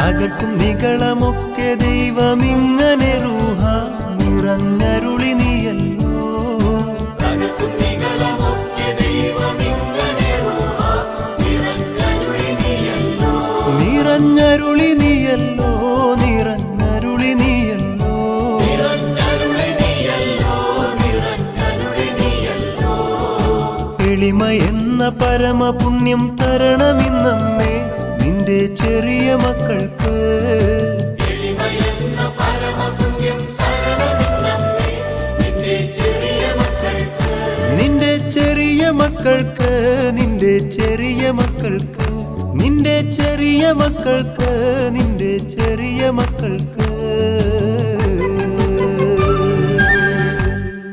അകൾക്കും നികളമൊക്കെ ദൈവമിങ്ങനെ റൂഹ നിറഞ്ഞരുളി നീയല്ലോ. നിറഞ്ഞരുളി നീയല്ലോ, നിറഞ്ഞരുളി നീയല്ലോ. എളിമ എന്ന പരമപുണ്യം തരണമിന്നമ്മേ നിന്റെ ചെറിയ മക്കൾക്ക്. നിന്റെ ചെറിയ മക്കൾക്ക്, നിന്റെ ചെറിയ മക്കൾക്ക്, നിന്റെ ചെറിയ മക്കൾക്ക്, നിന്റെ ചെറിയ മക്കൾക്ക്.